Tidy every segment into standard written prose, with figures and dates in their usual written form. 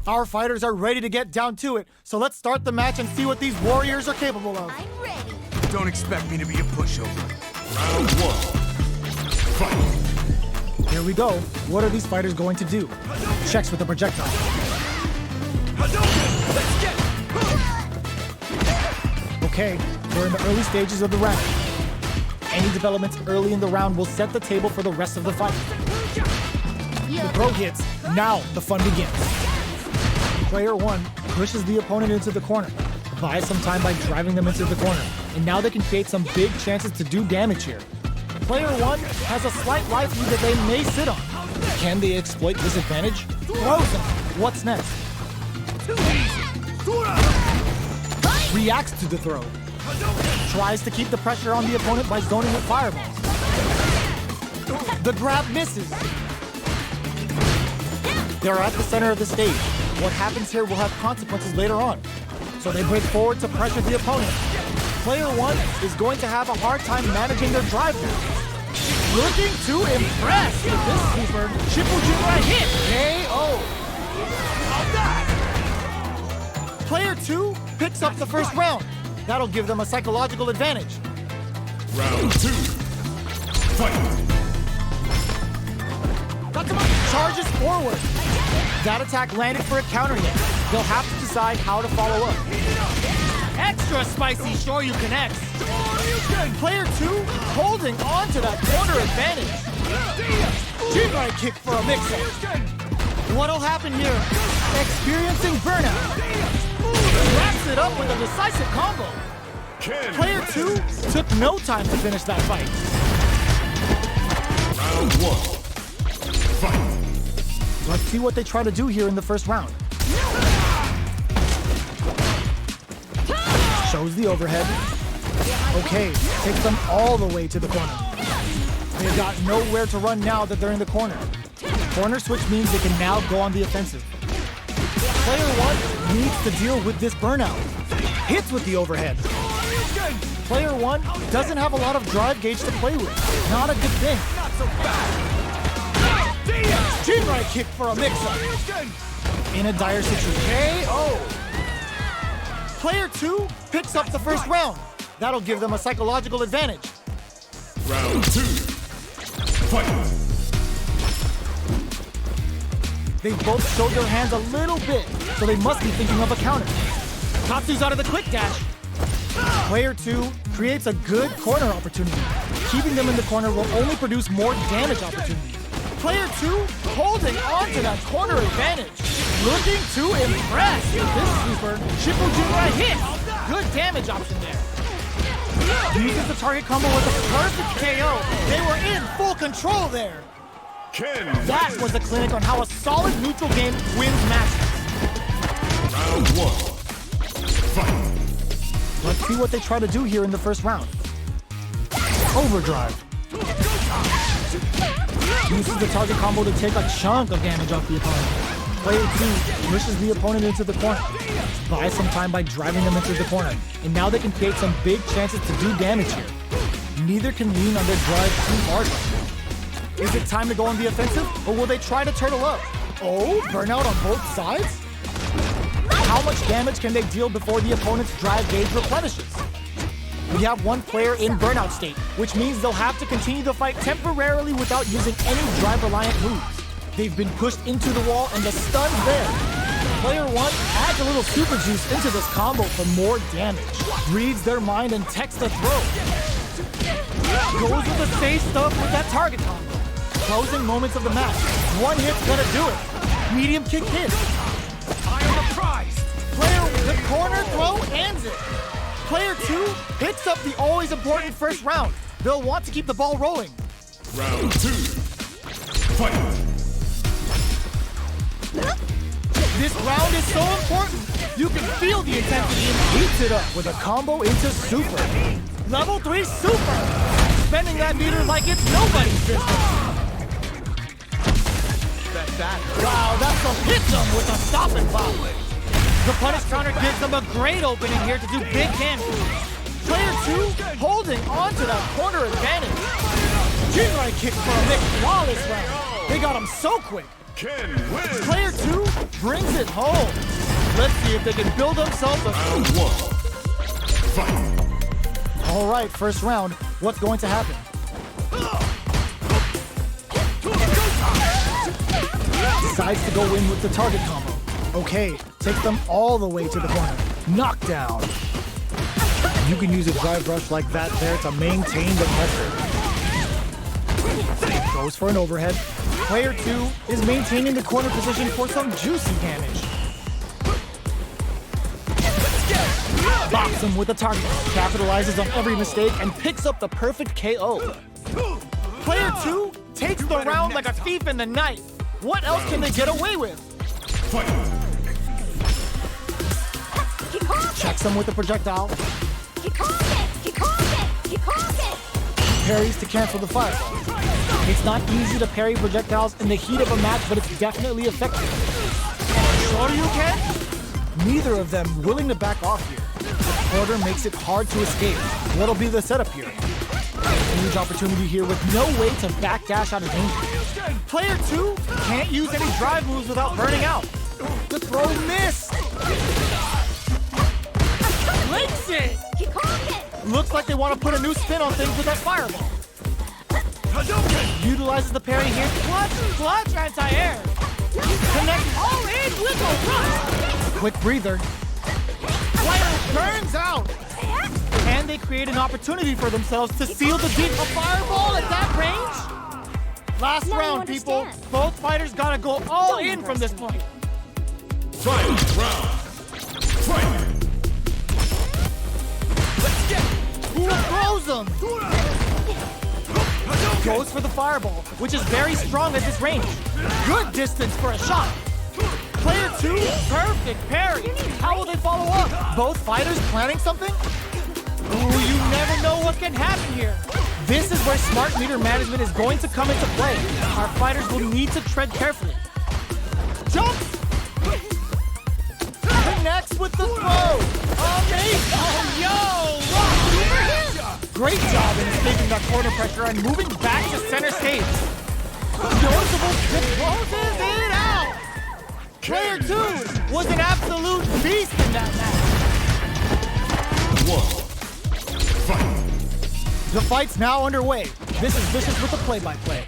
Our fighters are ready to get down to it, so let's start the match and see what these warriors are capable of. I'm ready. Don't expect me to be a pushover. Round one. Fight. Here we go. What are these fighters going to do? Checks with the projectile. Let's get Okay, we're in the early stages of the round. Any developments early in the round will set the table for the rest of the fight. The throw hits. Now the fun begins. Player 1 pushes the opponent into the corner, buys some time by driving them into the corner, and now they can create some big chances to do damage here. Player 1 has a slight life lead that they may sit on. Can they exploit this advantage? Throws them. What's next? Reacts to the throw. Tries to keep the pressure on the opponent by zoning with fireballs. The grab misses. They're at the center of the stage. What happens here will have consequences later on. So they break forward to pressure the opponent. Player 1 is going to have a hard time managing their drive now. Looking to impress with this super triple jump hit. KO. Player 2 picks up the first round. That'll give them a psychological advantage. Round 2. Fight. Charges forward. That attack landed for a counter yet. They'll have to decide how to follow up. Extra spicy Shoryu connects. Player 2 holding on to that corner advantage. G-right kick for a mix-up. What'll happen here? Experiencing burnout. Wraps it up with a decisive combo. Player 2 took no time to finish that fight. Round 1. Fight. Let's see what they try to do here in the first round. Shows the overhead. Okay, takes them all the way to the corner. They've got nowhere to run now that they're in the corner. Corner switch means they can now go on the offensive. Player 1 needs to deal with this burnout. Hits with the overhead. Player 1 doesn't have a lot of drive gauge to play with. Not a good thing. not so fast. G-right kick for a mix-up. In a dire situation. KO. Player 2 picks up the first round. That'll give them a psychological advantage. Round 2. Fight. They both showed their hands a little bit, so they must be thinking of a counter. Tatsu's out of the quick dash. Player 2 creates a good corner opportunity. Keeping them in the corner will only produce more damage opportunities. Player 2 holding on to that corner advantage. Looking to impress with this super triple jump hit. Good damage option there. Uses the target combo with a perfect KO. They were in full control there. That was a clinic on how a solid neutral game wins matches. Round 1. Fight. Let's see what they try to do here in the first round. Overdrive. Uses the target combo to take a chunk of damage off the opponent. Player 2 pushes the opponent into the corner. Buys some time by driving them into the corner. And now they can create some big chances to do damage here. Neither can lean on their drive too hard right now. Is it time to go on the offensive, or will they try to turtle up? Oh, burnout on both sides? How much damage can they deal before the opponent's drive gauge replenishes? We have one player in burnout state, which means they'll have to continue the fight temporarily without using any drive-reliant moves. They've been pushed into the wall and the stun's there. Player 1 adds a little super juice into this combo for more damage. Reads their mind and techs the throw. Goes with the safe stuff with that target combo. Closing moments of the match. One hit's gonna do it. Medium kick hit. I am the prize. Player, the corner throw ends it. Player 2 picks up the always important first round. They'll want to keep the ball rolling. Round 2. Fight. This round is so important. You can feel the intensity and heats it up with a combo into super. Level 3 super. Spending that meter like it's nobody's business. Wow, that's a hit them with a stop and pop. The punish counter gives them a great opening here to do big damage. Player 2 holding on to that corner advantage. G-right kick for a mixed flawless round. They got him so quick. Ken wins. Player 2 brings it home. Let's see if they can build themselves a... Round 1. Fight. All right, first round. What's going to happen? Decides to go in with the target combo. Okay, take them all the way to the corner. Knockdown. You can use a drive rush like that there to maintain the pressure. Goes for an overhead. Player 2 is maintaining the corner position for some juicy damage. Bops him with the target. Capitalizes on every mistake and picks up the perfect KO. Player 2 takes the round like a thief in the night. What else can they get away with? Fight. Checks him with a projectile. Parries to cancel the fireball. It's not easy to parry projectiles in the heat of a match, but it's definitely effective. Sure you can? Neither of them willing to back off here. The quarter makes it hard to escape. What'll be the setup here? Huge opportunity here with no way to backdash out of danger. Player 2 can't use any drive moves without burning out. The throw missed. Links it. Looks like they want to put a new spin on things with that fireball. Utilizes the parry here. Clutch anti-air. Connects all in with a rush. Quick breather. Player burns out. And they create an opportunity for themselves to seal the deep. A fireball at that range? Last round, people. Both fighters gotta go all in from this point. Final round. Fight. Who throws him? Goes for the fireball, which is very strong at this range. Good distance for a shot. Player 2, perfect parry. How will they follow up? Both fighters planning something? Ooh, you never know what can happen here. This is where smart meter management is going to come into play. Our fighters will need to tread carefully. Jumps! Connects with the throw! Amazing! Oh, yo! Great job in escaping that corner pressure and moving back to center stage. Noticeable closes it out! Player 2 was an absolute beast in that match. 1. Fight. The fight's now underway. This is Vicious with the play-by-play.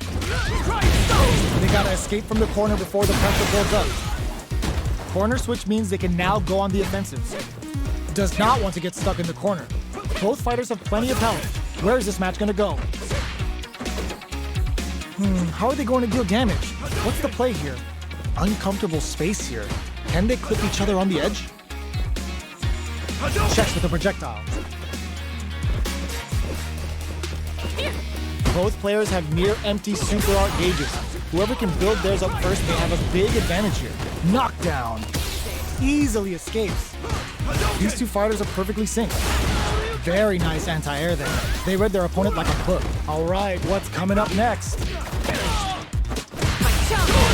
They gotta escape from the corner before the pressure builds up. Corner switch means they can now go on the offensive. Does not want to get stuck in the corner. Both fighters have plenty of health. Where is this match gonna go? How are they going to deal damage? What's the play here? Uncomfortable space here. Can they clip each other on the edge? Checks with the projectile. Both players have near empty super art gauges. Whoever can build theirs up first may have a big advantage here. Knockdown. Easily escapes. These two fighters are perfectly synced. Very nice anti-air there. They read their opponent like a book. All right, what's coming up next?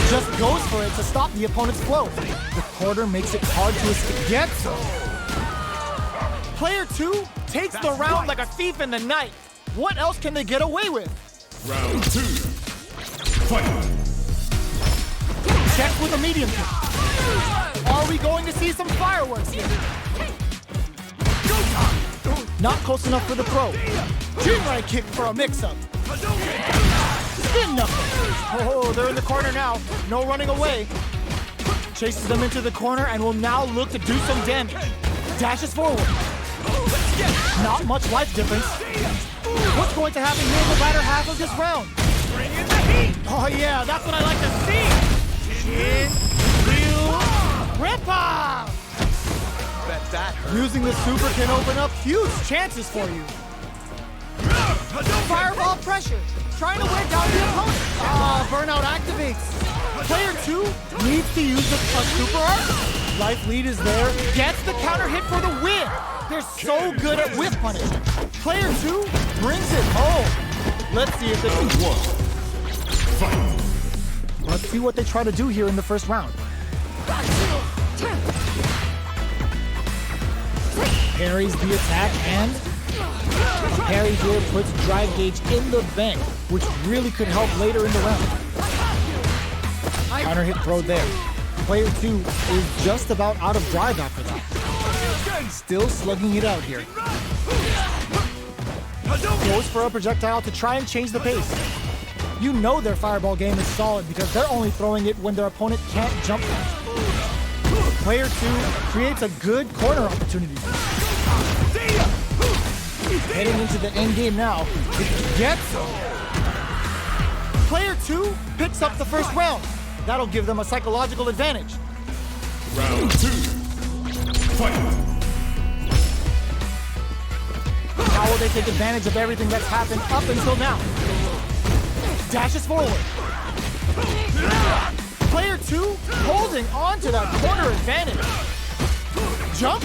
Just goes for it to stop the opponent's flow. The quarter makes it hard to escape. Gets him. Player 2 takes the round like a thief in the night. What else can they get away with? Round 2. Fight. Check with a medium kick. Are we going to see some fireworks here? Not close enough for the throw. Chin right kick for a mix-up. Spin knuckle. Oh, they're in the corner now. No running away. Chases them into the corner and will now look to do some damage. Dashes forward. Not much life difference. What's going to happen here in the latter half of this round? Bring in the heat! Oh yeah, that's what I like to see! Chin, wheel, rip-off! Bet that hurt. Using the super can open up huge chances for you. Fireball pressure, trying to wear down the opponent. Burnout activates. Player 2 needs to use a super art. Life lead is there, gets the counter hit for the win. They're so good at whiff punishing. Player 2 brings it home. Let's see if they can. 1. Fight. Let's see what they try to do here in the first round. Parries the attack and parry here puts drive gauge in the bank, which really could help later in the round. Counter hit throw there. Player 2 is just about out of drive after that. Still slugging it out here. Goes for a projectile to try and change the pace. You know their fireball game is solid because they're only throwing it when their opponent can't jump them. Player 2 creates a good corner opportunity. Heading into the end game now. It gets Player 2 picks up the first round. That'll give them a psychological advantage. Round 2. Fight. How will they take advantage of everything that's happened up until now? Dashes forward. Player 2 holding on to that corner advantage. Jump.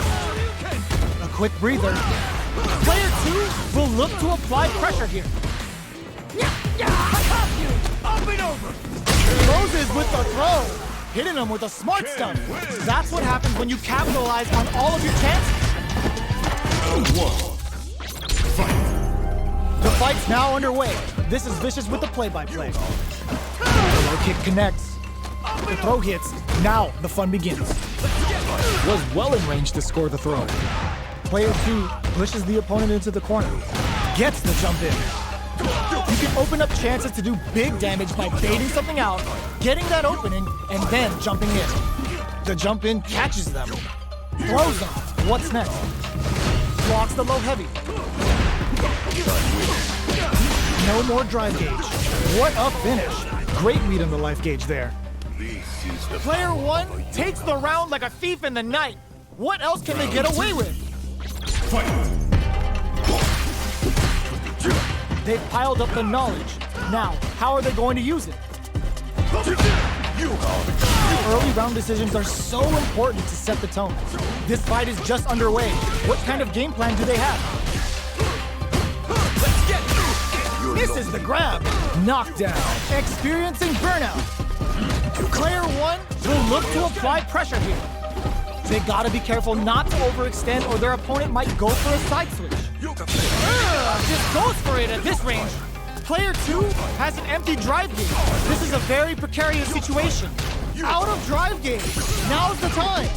A quick breather. Player 2 will look to apply pressure here. Up and over. Closes with the throw. Hitting him with a smart stuff. That's what happens when you capitalize on all of your chances. Round 1. Fight. The fight's now underway. This is Vicious with the play-by-play. The low kick connects. The throw hits. Now the fun begins. Was well in range to score the throw. Player 2 pushes the opponent into the corner. Gets the jump in. You can open up chances to do big damage by baiting something out, getting that opening, and then jumping in. The jump in catches them. Throws them. What's next? Blocks the low heavy. No more drive gauge. What a finish. Great read on the life gauge there. Player 1 takes the round like a thief in the night. What else can they get away with? Fight. They've piled up the knowledge. Now, how are they going to use it? Early round decisions are so important to set the tone. This fight is just underway. What kind of game plan do they have? Misses the grab. Knockdown. Experiencing burnout. Player 1 will look to apply pressure here. They gotta be careful not to overextend or their opponent might go for a side switch. Just goes for it at this range. Player 2 has an empty drive gauge. This is a very precarious situation. Out of drive gauge. Now's the time.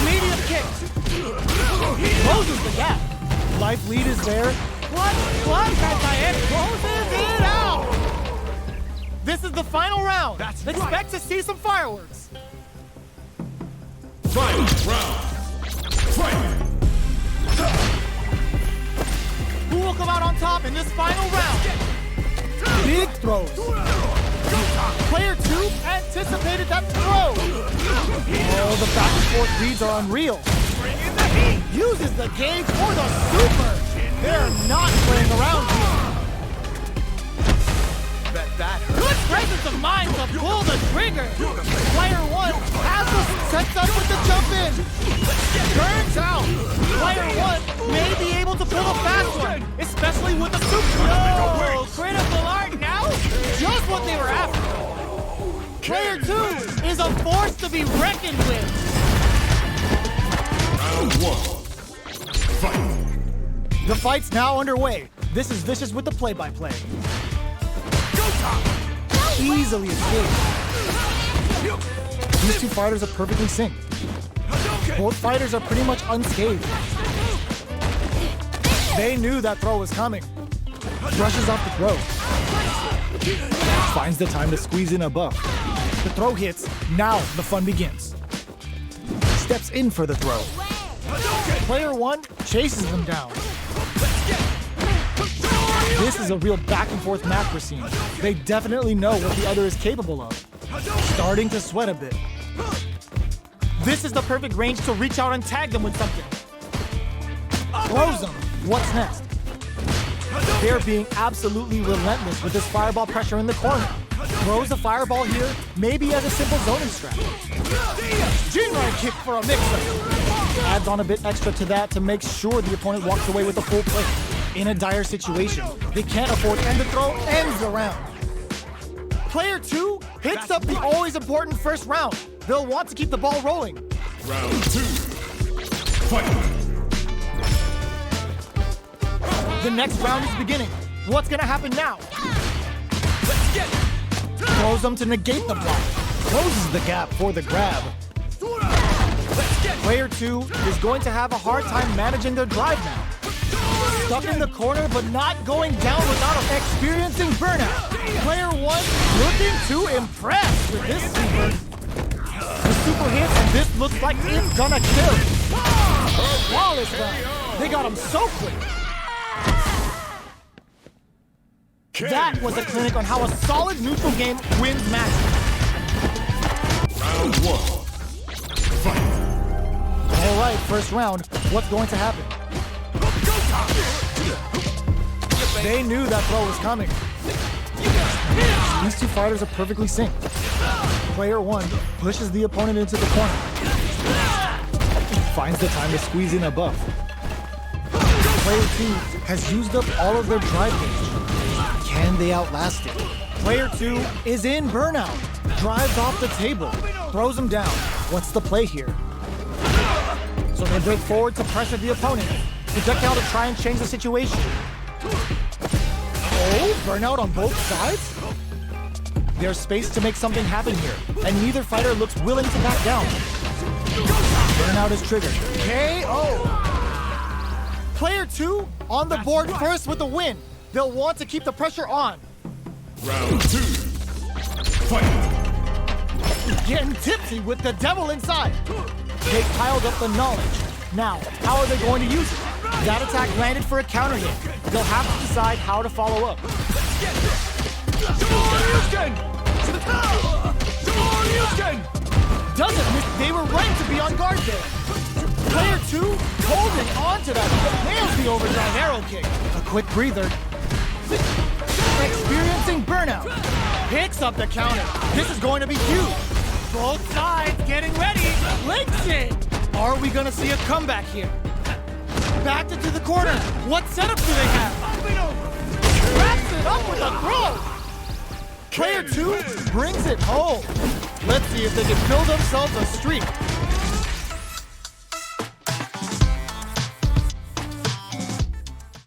Medium kick. Closes the gap. Life lead is there. What? Anti-Ed closes it out. This is the final round. Expect to see some fireworks. Final round. Fight. Who will come out on top in this final round? Big throws. Player 2 anticipated that throw. Oh, the back and forth reads are unreal. Uses the gauge for the super. They're not playing around here. Bet that hurt. Good presence of mind to pull the trigger. Player 1 has the sets up with the jump in. Turns out. Player 1 may be able to pull a fast one, especially with the super. No, critical art now? Just what they were after. Player 2 is a force to be reckoned with. Round 1. Fight. The fight's now underway. This is Vicious with the play-by-play. Easily escaped. These two fighters are perfectly synced. Both fighters are pretty much unscathed. They knew that throw was coming. Brushes off the throw. Finds the time to squeeze in a buff. The throw hits. Now the fun begins. Steps in for the throw. Player 1 chases them down. This is a real back and forth macro scene. They definitely know what the other is capable of. Starting to sweat a bit. This is the perfect range to reach out and tag them with something. Throws them. What's next? They're being absolutely relentless with this fireball pressure in the corner. Throws a fireball here, maybe as a simple zoning strat. Jinrai kick for a mix-up. Adds on a bit extra to that to make sure the opponent walks away with a full plate. In a dire situation, they can't afford, and the throw ends the round. Player 2 hits up the always important first round. They'll want to keep the ball rolling. Round 2. Fight. The next round is beginning. What's gonna happen now? Let's get it. throws them to negate the block. Closes the gap for the grab. Player 2 is going to have a hard time managing their drive now. Stuck in the corner, but not going down without experiencing burnout. Player 1 looking to impress with this super. The super hit, and this looks like it's gonna kill. Flawless run. They got him so quick. That was a clinic on how a solid neutral game wins matches. Round 1. Fight. All right, first round. What's going to happen? They knew that throw was coming. These two fighters are perfectly synced. Player 1 pushes the opponent into the corner. Finds the time to squeeze in a buff. Player 2 has used up all of their drive gauge. Can they outlast it? Player 2 is in burnout. Drives off the table. Throws him down. What's the play here? So they break forward to pressure the opponent. Projectile to try and change the situation. Oh, burnout on both sides? There's space to make something happen here, and neither fighter looks willing to back down. Burnout is triggered. KO! Player 2 on the board first with the win. They'll want to keep the pressure on. Round 2. Fight. Getting tipsy with the devil inside. They piled up the knowledge. Now, how are they going to use it? That attack landed for a counter hit. They'll have to decide how to follow up. Doesn't miss. They were right to be on guard there. Player 2 holding on to that. Nails the overdrive arrow kick. A quick breather. Experiencing burnout. Picks up the counter. This is going to be huge. Both sides getting ready. Links it. Are we going to see a comeback here? Backed into the corner. What setup do they have? Wraps it up with a throw. Player 2 brings it home. Let's see if they can build themselves a streak.